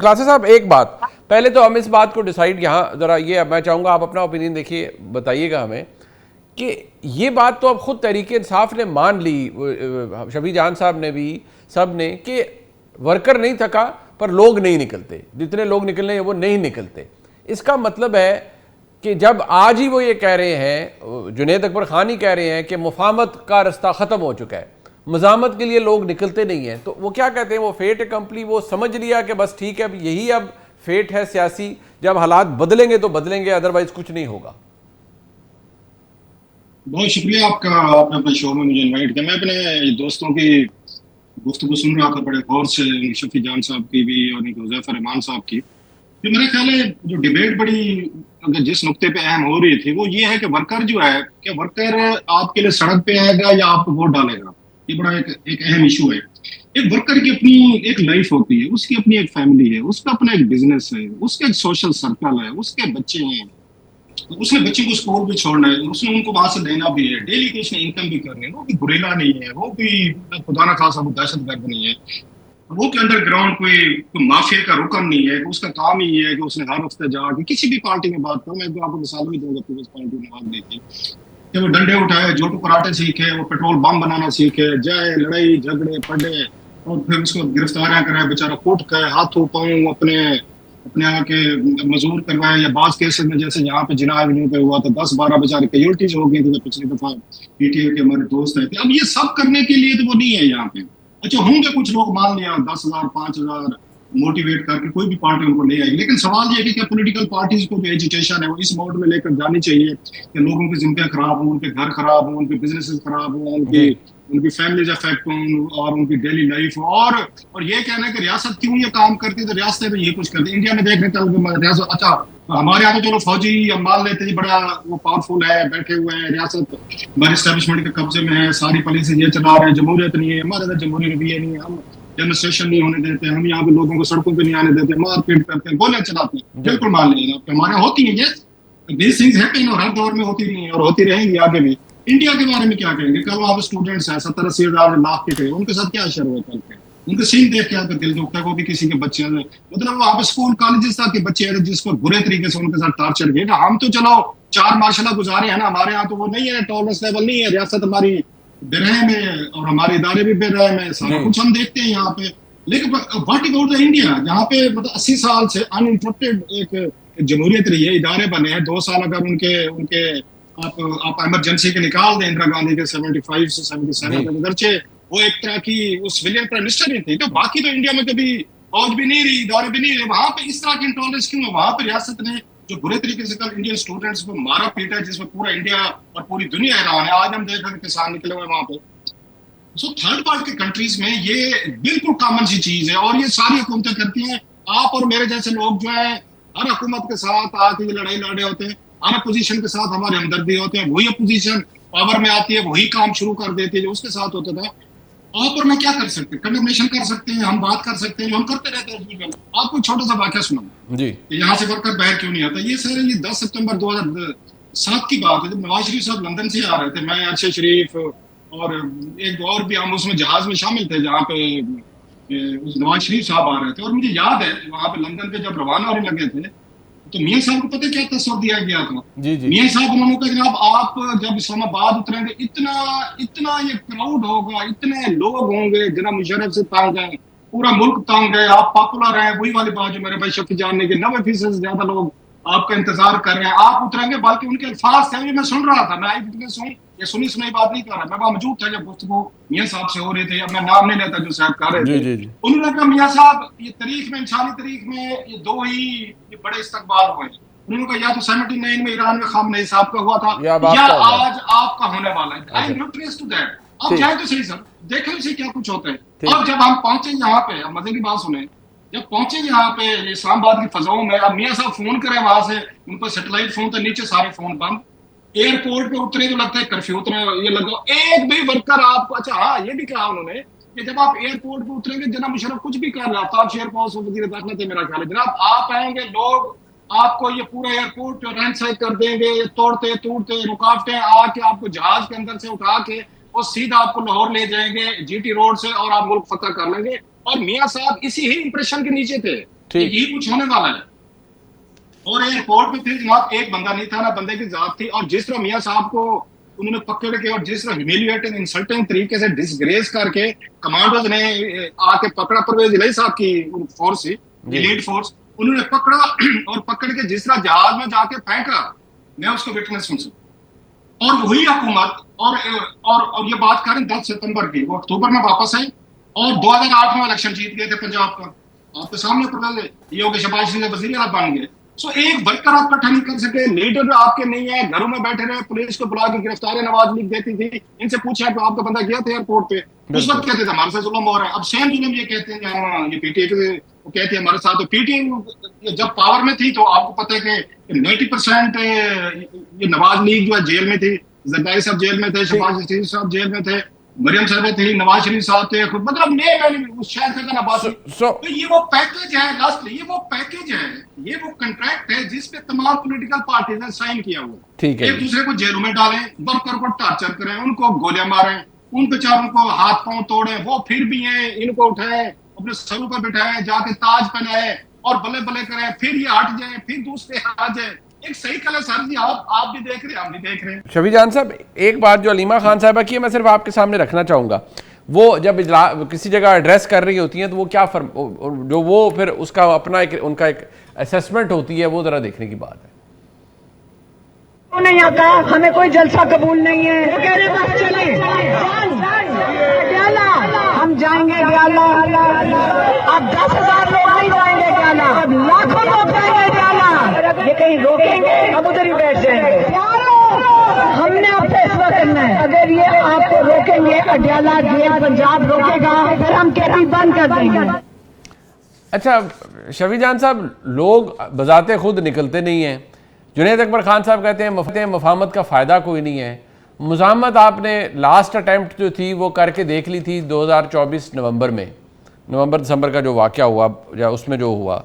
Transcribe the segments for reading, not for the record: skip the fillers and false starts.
क्लासे साहब एक बात, पहले तो हम इस बात को डिसाइड यहाँ ज़रा ये मैं चाहूँगा आप अपना ओपिनियन देखिए, बताइएगा हमें कि ये बात तो अब खुद तहरीक इंसाफ ने मान ली, शफी जान साहब ने भी, सब ने, कि वर्कर नहीं थका पर लोग नहीं निकलते, जितने लोग निकलने हैं वो नहीं निकलते। इसका मतलब है कि जब आज ही वो ये कह रहे हैं, जुनैद अकबर खान ही कह रहे हैं कि मुफाहमत का रास्ता ख़त्म हो चुका है, मज़ामत के लिए लोग निकलते नहीं हैं, तो वो क्या कहते हैं, वो फेट कंपनी, वो समझ लिया कि बस ठीक है, अब यही अब फेट है सियासी, जब हालात बदलेंगे तो बदलेंगे, अदरवाइज कुछ नहीं होगा। बहुत शुक्रिया आपका, आपने अपने शो में मुझे इनवाइट किया। मैं अपने दोस्तों की गुफ्तगू सुन रहा था बड़े गौर से, शफी जान साहब की भी और हुज़ैफा रहमान साहब की। तो मेरा ख्याल है जो डिबेट बड़ी अगर जिस नुक्ते पे अहम हो रही थी वो ये है कि वर्कर जो है, कि वर्कर आपके लिए सड़क पे आएगा या आपको वोट डालेगा, ये बड़ा एक अहम इशू है। एक वर्कर की अपनी एक लाइफ होती है, उसकी अपनी एक फैमिली है, उसका अपना एक बिजनेस है, उसका एक सोशल सर्कल है, उसके बच्चे हैं, तो उसने बच्चे को स्कूल भी छोड़ना है, उसने उनको वहां से लेना भी है, डेली की उसने इनकम भी करनी है। वो भी गुरेला नहीं है, वो भी खुदा ना खासा वो दहशतगर्द नहीं है, वो के अंडरग्राउंड कोई माफिया का रुकन नहीं है। उसका काम ही है कि उसने हर हफ्ते जाके किसी भी पार्टी में बात करो, मैं तो आपको मिसाल भी दूंगा, पीपल्स पार्टी में बात देखी कि वो डंडे उठाए, जोटू कराटे सीखे, वो पेट्रोल बम बनाना सीखे, जाए लड़ाई झगड़े पड़े, और फिर उसको गिरफ्तारियां कराए, बेचारा कुट के हाथों पांव अपने अपने आके मजूर करवाए। या बास केसेस में जैसे यहाँ पे जिना एवेन्यू पे हुआ था, 10-12 बेचारे कैजुअल्टीज हो गई थी पिछली दफा, पीटीए के हमारे दोस्त थे। अब ये सब करने के लिए तो वो नहीं है यहाँ पे। अच्छा, होंगे कुछ लोग, मान लिया 10,000 5,000 मोटिवेट करके कोई भी पार्टी उनको ले आएगी, लेकिन सवाल ये है कि क्या पॉलिटिकल पार्टीज को जो एजुटेशन है वो इस मोड में लेकर जानी चाहिए कि लोगों की जिंदगी खराब हो, उनके घर खराब हो, उनके बिजनेसेस खराब हो, उनकी उनकी फैमिलीज अफेक्ट हो और उनकी डेली लाइफ हो। और ये कहना है कि रियासत क्यों ये काम करती है, तो रियासतें भी ये कुछ करती है। इंडिया में देखने चल रियासत, अच्छा हमारे यहाँ तो चलो फौजी हम मान लेते हैं बड़ा वो पावरफुल है, बैठे हुए हैं, रियासत हमारे स्टैब्लिशमेंट के कब्जे में है, सारी पॉलिसी ये चला रहे हैं, जमहूरियत नहीं है हमारे अंदर, जमहूरी रवैया नहीं है, हम डेमोन्स्ट्रेशन नहीं होने देते, हम यहाँ पे लोगों को सड़कों पे नहीं आने देते, मारपीट करते हैं, गोलियां चलाते हैं। बिल्कुल मान लीजिए हमारे यहाँ होती है, दीज थिंग्स हैपन, और हर दौर में होती रही है और होती रहेंगी आगे भी। इंडिया के बारे में क्या कहेंगे? कल वहां पे स्टूडेंट्स हैं 70-80 हजार लाख के थे, उनके साथ क्या असर हुआ कल के? उनके सीन देख के आपका दिल दुखता है, वो भी किसी के बच्चे हैं, मतलब वहां पे स्कूल कॉलेजेस तक के बच्चे हैं जिसको बुरे तरीके से उनके साथ टार्चर किया। हम तो चलो चार माशाल्लाह गुजारे हैं ना, हमारे यहाँ तो वो नहीं है, टॉलरेंस लेवल नहीं है, रियासत हमारी बेरहम है और हमारे इदारे भी बेरहम है, सारा कुछ हम देखते हैं यहाँ पे। लेकिन व्हाट अबाउट द इंडिया, जहाँ पे मतलब 80 साल से अनइंटरप्टेड एक जमहूरियत रही है, इदारे बने हैं, 2 साल अगर उनके उनके आप इमरजेंसी के निकाल दें, इंदिरा गांधी के 75 से 77 तक, अगरचे वो एक तरह की वो सिविलियन प्राइम मिनिस्टर ही थी, तो बाकी तो इंडिया में कभी फौज भी नहीं रही, इदारे भी नहीं रहे। वहां पे इस तरह की इंटॉलरेंस क्यों है? वहां पे रियासत ने जो बुरे तरीके से कल इंडियन स्टूडेंट्स को मारा पीटा है, जिसमें पूरा इंडिया और पूरी दुनिया हैरान है। आज हम देख रहे हैं किसान निकले हुए वहां पे। सो थर्ड पार्ट के कंट्रीज में ये बिल्कुल कॉमन सी चीज है, और ये सारी हुकूमतें करती हैं। आप और मेरे जैसे लोग जो है हर हुकूमत के साथ आके ये लड़ाई लड़ रहे होते हैं, हर अपोजिशन के साथ हमारे हमदर्दी होते हैं, वही अपोजिशन पावर में आती है, वही काम शुरू कर देती है जो उसके साथ होता था। आप और मैं क्या कर सकते हैं? कंडेमनेशन कर सकते हैं, हम बात कर सकते हैं, हम करते रहते हैं। आपको छोटा सा वाक्य सुना जी, यहाँ से वर्कर बाहर क्यों नहीं आता। ये सर ये 10 सितंबर 2007 की बात है, जब नवाज शरीफ साहब लंदन से आ रहे थे, मैं अरशद शरीफ और एक और भी हम उसमें जहाज में शामिल थे, जहाँ पे उस नवाज शरीफ साहब आ रहे थे। और मुझे याद है वहां पे लंदन पे जब रवाना होने लगे थे, तो मियाँ साहब को पता क्या तस्वर दिया गया था? जी, जी, मियाँ साहब उन्होंने कहा जनाब आप जब इस्लामाबाद उतरेंगे, इतना इतना ये क्राउड होगा, इतने लोग होंगे, जनाब मुशर्रफ से तंग है, पूरा मुल्क तंग है, आप पॉपुलर हैं। वही वाली बात जो मेरे भाई शफी जान ने की, 90% से ज्यादा लोग आपका इंतजार कर रहे हैं, आप उतरेंगे। बल्कि उनके अल्फाज थे, मैं सुन रहा था, मैं ये सुनी सुनाई बात नहीं कर रहा, मैं वहां मौजूद था जब गुफ्तगू मियाँ साहब से हो रही थी। अब मैं नाम नहीं लेता जो साहब कर रहे जी, थे। जी, जी, उन्होंने कहा मियाँ साहब ये तारीख में, इंसानी तारीख में ये 2 ही ये बड़े इस्तकबाल हुए। उन्होंने कहा या तो 79 में ईरान में खामनेई साहब का हुआ था, या या आपका होगा। आज आपका होने वाला है। I am not trace to that. अब ठीक जाए तो सही सर, देखें उसे क्या कुछ होता है। ठीक। अब जब हम पहुंचे यहाँ पे, अब मजे की बात सुने, जब पहुंचे यहाँ पे इस्लामाबाद की फजाओं में, अब मियाँ साहब फोन करें वहां से, उनको सैटेलाइट फोन तो नीचे सारे फोन बंद। एयरपोर्ट पे उतरे तो लगता है कर्फ्यू उतरे, ये लगा एक भी वर्कर आपको। अच्छा हाँ, ये भी कहा उन्होंने कि जब आप एयरपोर्ट पे उतरेंगे, जनाब मुशर्रफ कुछ भी कर रहा था, आप शेयर पास वजीर दाखिला थे मेरा ख्याल है, जनाब आप आएंगे, लोग आपको ये पूरा एयरपोर्ट रैंडसाइड कर देंगे, तोड़ते टूटते रुकावटें आके आपको जहाज के अंदर से उठा के और सीधा आपको लाहौर ले जाएंगे जीटी रोड से, और आप मुल्क फतह कर लेंगे। और मियाँ साहब इसी ही इंप्रेशन के नीचे थे ठीक। यही कुछ होने वाला है। और एयरपोर्ट पे थे जनाब, एक बंदा नहीं था, ना बंदे की जात थी, और जिस तरह मियां साहब को उन्होंने पकड़ के और जिस तरह ह्यूमिलिएटिंग इंसल्टिंग तरीके से डिसग्रेस करके कमांडोज ने आके पकड़ा, परवेज इलाही साहब की फोर्स थी, एलीट फोर्स, उन्होंने पकड़ा और पकड़ के जिस तरह जहाज में जाके फेंका, मैं उसको विटनेस हूं। और वही हुकूमत और ये बात करें 10 सितंबर की, वो अक्टूबर में वापस आई और 2008 में इलेक्शन जीत गए थे पंजाब का। आपके सामने परवेज ये हो गए, शहबाज शरीफ वजीर आला बन गए। सो एक वर्कर आप इकट्ठा नहीं कर सके, लीडर आपके नहीं है, घरों में बैठे रहे, पुलिस को बुला के गिरफ्तारी नवाज लीग देती थी। इनसे पूछा तो आपका बंदा गया था एयरपोर्ट पे, उस वक्त कहते थे हमारे साथ जुल्म हो रहा है। अब सेम जुल्म ये कहते हैं, हाँ ये पीटीआई वो कहते हैं हमारे साथ। तो पीटीआई जब पावर में थी तो आपको पता है कि 90% ये नवाज लीग जो है जेल में थी, जरदारी साहब जेल में थे, शहबाज शरीफ साहब जेल में थे, मरियम साहब थी, नवाज शरीफ साहब थे, मतलब उस शहर का ना बात है। तो ये वो पैकेज है, लास्ट ये वो पैकेज है, ये वो कॉन्ट्रैक्ट है जिसपे तमाम पॉलिटिकल पार्टीज ने साइन किया हुआ। ठीक है, एक दूसरे को जेलों में डालें, वर्कर को टॉर्चर करें, उनको गोलियां मारें, उन बेचारों को हाथ पांव तोड़े, वो फिर भी हैं, इनको उठाए, अपने सरों पर बिठाए, जाके ताज पहनाए और बल्ले बल्ले करें, फिर ये हट जाए, फिर दूसरे आ जाए। एक सही कल है सर जी, आप भी देख रहे हैं, हम भी देख रहे हैं। शफी जान साहब, एक बात जो अलीमा खान साहबा की है, मैं सिर्फ आपके सामने रखना चाहूँगा। वो जब किसी जगह एड्रेस कर रही होती हैं तो वो क्या जो वो फिर उसका अपना उनका एक असेसमेंट होती है, वो ज़रा देखने की बात है। नहीं आता, हमें कोई जलसा कबूल नहीं है, वो कह रहे बस चले, हम जाएंगे ग्याला। अब 10,000 लोग नहीं जाएंगे ग्याला, अब लाखों लोग जाएंगे ग्याला। ये कहीं रोकेंगे, हम उधर ही बैठ जाएंगे। हमने अब फैसला करना है, अगर ये आपको रोकेंगे, अडयाला जेल पंजाब रोकेगा, फिर हम कैदी बंद कर देंगे। अच्छा शफी जान साहब, लोग बजाते खुद निकलते नहीं हैं। जुनैद अकबर खान साहब कहते हैं मफाहमत का फ़ायदा कोई नहीं है। मुज़ाहमत आपने लास्ट अटैम्प्ट जो थी वो करके देख ली थी 2024 नवंबर में, नवंबर दिसंबर का जो वाक़या हुआ या उसमें जो हुआ।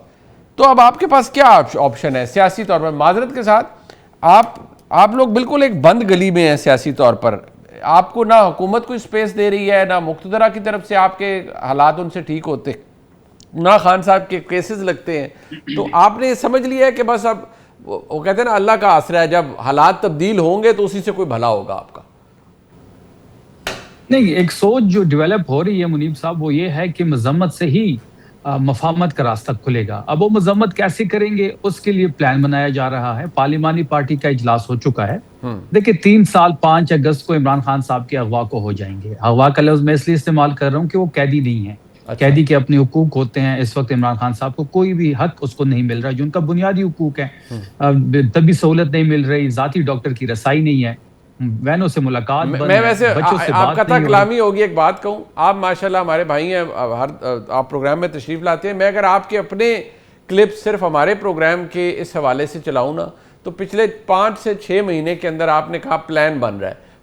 तो अब आपके पास क्या ऑप्शन है सियासी तौर पर? माजरत के साथ आप लोग बिल्कुल एक बंद गली में हैं सियासी तौर पर। आपको ना हुकूमत कोई स्पेस दे रही है, ना मुक़्तदरा की तरफ से आपके हालात उनसे ठीक होते, ना खान साहब के केसेस लगते हैं। तो आपने समझ लिया है कि बस अब वो कहते हैं ना अल्लाह का आसरा है, जब हालात तब्दील होंगे तो उसी से कोई भला होगा आपका। नहीं, एक सोच जो डेवलप हो रही है मुनीब साहब, वो ये है कि मजम्मत से ही मफाहमत का रास्ता खुलेगा। अब वो मजम्मत कैसे करेंगे, उसके लिए प्लान बनाया जा रहा है। पार्लिमानी पार्टी का इजलास हो चुका है। देखिए 3 साल 5 अगस्त को इमरान खान साहब के अगवा को हो जाएंगे। अगवा का लफ्ज मैं इसलिए इस्तेमाल कर रहा हूँ कि वो कैदी नहीं है। अच्छा। कैदी के अपने हुकूक होते हैं। इस वक्त इमरान खान साहब को कोई भी हक उसको नहीं मिल रहा, जो उनका बुनियादी हुकूक है। तभी सहूलत नहीं मिल रही, जाती डॉक्टर की रसाई नहीं है, वैनों से मुलाकात, मैं वैसे आपका था कलामी होगी। एक बात कहूँ, आप माशाल्लाह हमारे भाई हैं, आप प्रोग्राम में तशरीफ लाते हैं। मैं अगर आपके अपने क्लिप सिर्फ हमारे प्रोग्राम के इस हवाले से चलाऊँ ना, तो पिछले 5 से 6 महीने के अंदर आपने कहा प्लान बन रहा है।